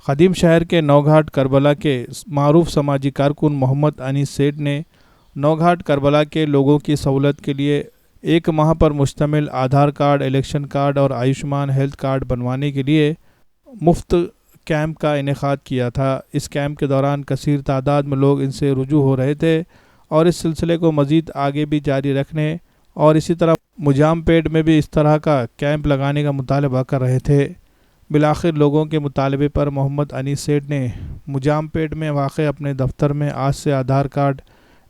ख़दीम शहर के नौघाट करबला के मारूफ समाजी कारकुन मोहम्मद अनीस सेठ ने नौघाट करबला के लोगों की सहूलत के लिए 1 माह पर मुश्तमिल आधार कार्ड, इलेक्शन कार्ड और आयुष्मान हेल्थ कार्ड बनवाने के लिए मुफ्त कैंप का इनेकाद किया था। इस कैंप के दौरान कसीर तादाद में लोग इनसे रुजू हो रहे थे और इस सिलसिले को मज़ीद आगे भी जारी रखने और इसी तरह मुजामपेट में भी इस तरह का कैंप लगाने का मुतालबा कर रहे थे। बिलाखिर लोगों के मुतालबे पर मोहम्मद अनीस सेठ ने मुजामपेट में वाक़ अपने दफ्तर में आज से आधार कार्ड,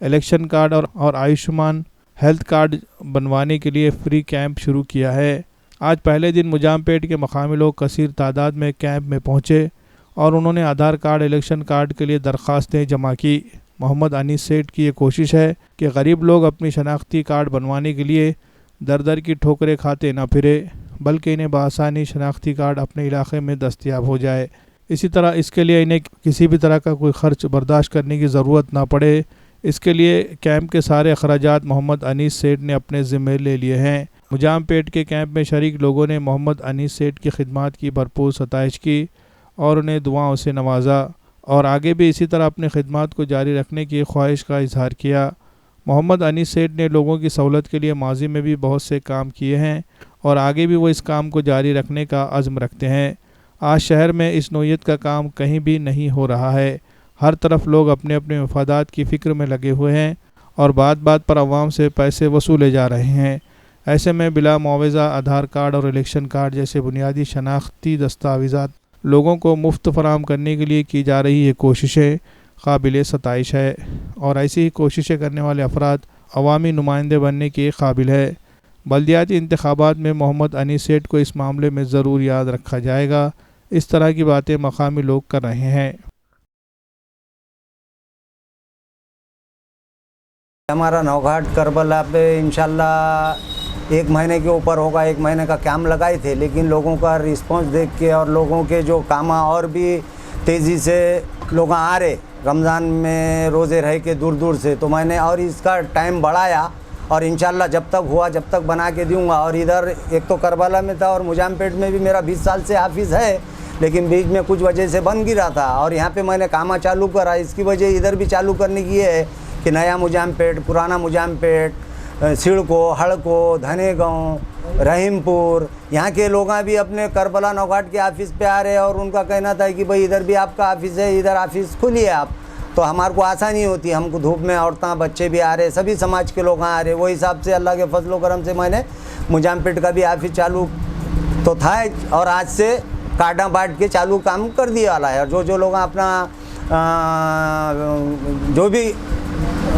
इलेक्शन कार्ड और आयुष्मान हेल्थ कार्ड बनवाने के लिए फ्री कैंप शुरू किया है। आज पहले दिन मुजामपेट के मकामी लोग कसीर तादाद में कैंप में पहुँचे और उन्होंने आधार कार्ड, इलेक्शन कार्ड के लिए दरख्वास्तें जमा की। मोहम्मद अनीस सेठ की ये कोशिश है कि गरीब लोग अपनी शनाख्ती कार्ड बनवाने के लिए दर दर की ठोकरें खाते ना फिरे, बल्कि इन्हें बआसानी शनाख्ती कार्ड अपने इलाके में दस्तयाब हो जाए। इसी तरह इसके लिए इन्हें किसी भी तरह का कोई ख़र्च बर्दाश्त करने की ज़रूरत ना पड़े। इसके लिए कैंप के सारे अखराजात मोहम्मद अनीस सेठ ने अपने ज़िम्मे ले लिए हैं। मुजामपेट के कैंप में शरीक लोगों ने मोहम्मद अनीस सेठ की खिदमत की भरपूर सताइश की और उन्हें दुआओं से नवाजा और आगे भी इसी तरह अपनी खिदमत को जारी रखने की ख्वाहिश का इजहार किया। मोहम्मद अनीस सेठ ने लोगों की सहूलत के लिए माजी में भी बहुत से काम किए हैं और आगे भी वो इस काम को जारी रखने का अज़्म रखते हैं। आज शहर में इस नौयत का काम कहीं भी नहीं हो रहा है। हर तरफ लोग अपने अपने मफादात की फ़िक्र में लगे हुए हैं और बात बात पर अवाम से पैसे वसूले जा रहे हैं। ऐसे में बिला मुआवजा आधार कार्ड और इलेक्शन कार्ड जैसे बुनियादी शनाख्ती दस्तावेज़ात लोगों को मुफ्त फराहम करने के लिए की जा रही ये कोशिशें काबिल सताइश है और ऐसी ही कोशिशें करने वाले अफराद अवामी नुमाइंदे बनने के काबिल है। बल्दियाती इंतखाबात में मोहम्मद अनीस सेठ को इस मामले में ज़रूर याद रखा जाएगा। इस तरह की बातें मकामी लोग कर रहे हैं। हमारा नौघाट करबला पे इंशाल्लाह 1 महीने के ऊपर होगा, 1 महीने का कैंप लगाए थे, लेकिन लोगों का रिस्पांस देख के और लोगों के जो कामा और भी तेज़ी से लोग आ रहे रमज़ान में रोज़े रह के दूर दूर से, तो मैंने और इसका टाइम बढ़ाया और इंशाल्लाह जब तक हुआ जब तक बना के दूँगा। और इधर एक तो करबला में था और मुजामपेट में भी मेरा 20 साल से ऑफिस है, लेकिन बीच में कुछ वजह से बन गिरा था और यहाँ पे मैंने कामा चालू करा। इसकी वजह इधर भी चालू करने की है कि नया मुजामपेट, पुराना मुजामपेट, सिड़को, हड़को, धनेगांव, रहीमपुर, यहाँ के लोग भी अपने करबला नौघाट के ऑफिस पे आ रहे हैं और उनका कहना था कि भाई इधर भी आपका ऑफिस है, इधर ऑफिस खोलिए आप, तो हमारे को आसानी होती। हमको धूप में औरतें बच्चे भी आ रहे, सभी समाज के लोग आ रहे। वो हिसाब से अल्लाह के फजल करम से मैंने मुजामपेट का भी ऑफिस चालू तो था और आज से कार्डा बांट के चालू काम कर दिया वाला है। और जो लोग अपना जो भी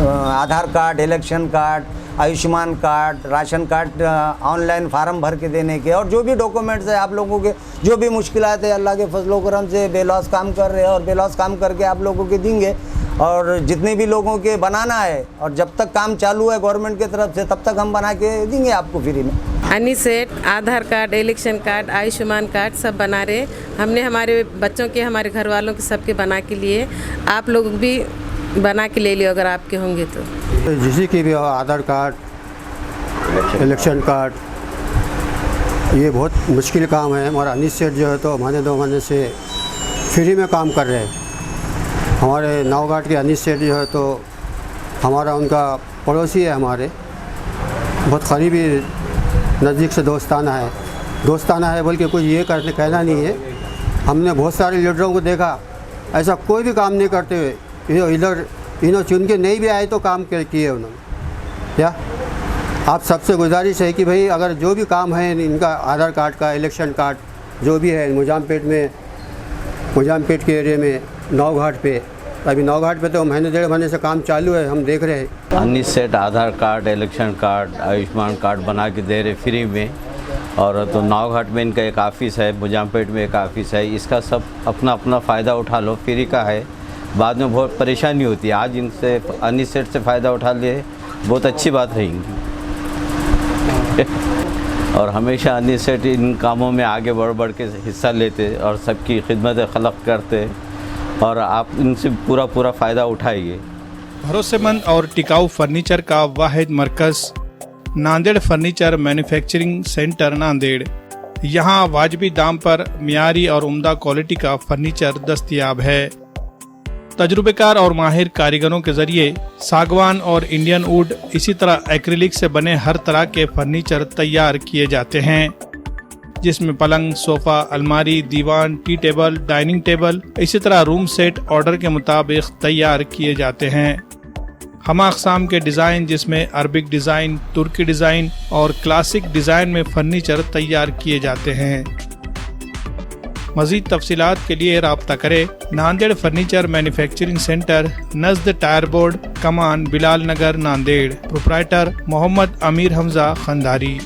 Aadhaar card, election card, Ayushman card, ration card online form भर के देने के और जो भी डॉक्यूमेंट्स है आप लोगों के, जो भी मुश्किलात है अल्लाह के फजल करम से बेलौस काम कर रहे हैं और बेलौस काम करके आप लोगों के देंगे। और जितने भी लोगों के बनाना है और जब तक काम चालू है गवर्नमेंट की तरफ से तब तक हम बना के देंगे आपको फ्री में। Anees Seth Aadhaar card, election card, Ayushman card सब बना रहे। हमने हमारे बच्चों के, हमारे घर वालों के सबके बना के लिए, आप लोग भी बना के ले लियो अगर आपके होंगे तो। जिसी की भी हो आधार कार्ड, इलेक्शन कार्ड, ये बहुत मुश्किल काम है। हमारा अनीस सेठ जो है तो महीने 2 महीने से फ्री में काम कर रहे हैं। हमारे नौघाट के अनीस सेठ जो है तो हमारा उनका पड़ोसी है, हमारे बहुत करीबी नज़दीक से दोस्ताना है बल्कि कुछ ये कहना नहीं है। हमने बहुत सारे लीडरों को देखा ऐसा कोई भी काम नहीं करते हुए, इन्होंने चुन के नहीं भी आए तो काम किए उन्होंने। क्या आप सबसे गुजारिश है कि भाई अगर जो भी काम है इनका आधार कार्ड का, इलेक्शन कार्ड जो भी है मुजामपेट के एरिया में नौघाट पे, अभी नौघाट पे तो महीने 1.5 महीने से काम चालू है, हम देख रहे हैं। Anees Seth Aadhaar card, election card, Ayushman card बना के दे रहे फ्री में। और तो नौघाट में इनका एक ऑफ़िस है, मुजामपेट में एक ऑफ़िस है। इसका सब अपना अपना फ़ायदा उठा लो, फ्री का है, बाद में बहुत परेशानी होती है। आज इनसे अनीस सेठ से फ़ायदा उठा लिए, बहुत अच्छी बात रहेगी। और हमेशा अनीस सेठ इन कामों में आगे बढ़ के हिस्सा लेते और सबकी खिदमत खलक करते और आप इनसे पूरा फ़ायदा उठाइए। भरोसेमंद और टिकाऊ फर्नीचर का वाहिद मरकज़ Nanded furniture manufacturing centre Nanded. यहाँ वाजबी दाम पर मियारी और उम्दा क्वालिटी का फर्नीचर दस्तयाब है। तजुर्बेकार और माहिर कारीगरों के जरिए सागवान और इंडियन वुड इसी तरह एक्रिलिक से बने हर तरह के फर्नीचर तैयार किए जाते हैं, जिसमें पलंग, सोफा, अलमारी, दीवान, टी टेबल, डाइनिंग टेबल, इसी तरह रूम सेट ऑर्डर के मुताबिक तैयार किए जाते हैं। हम अक़साम के डिज़ाइन जिसमें अरबिक डिज़ाइन, तुर्की डिज़ाइन और क्लासिक डिज़ाइन में फर्नीचर तैयार किए जाते हैं। मज़ीद तफसीलात के लिए राब्ता करें नांदेड़ फर्नीचर मैन्युफैक्चरिंग सेंटर, नज़द tyre board, Kaman, Bilal Nagar, Nanded. Proprietor Mohammad Amir Hamza Khandari.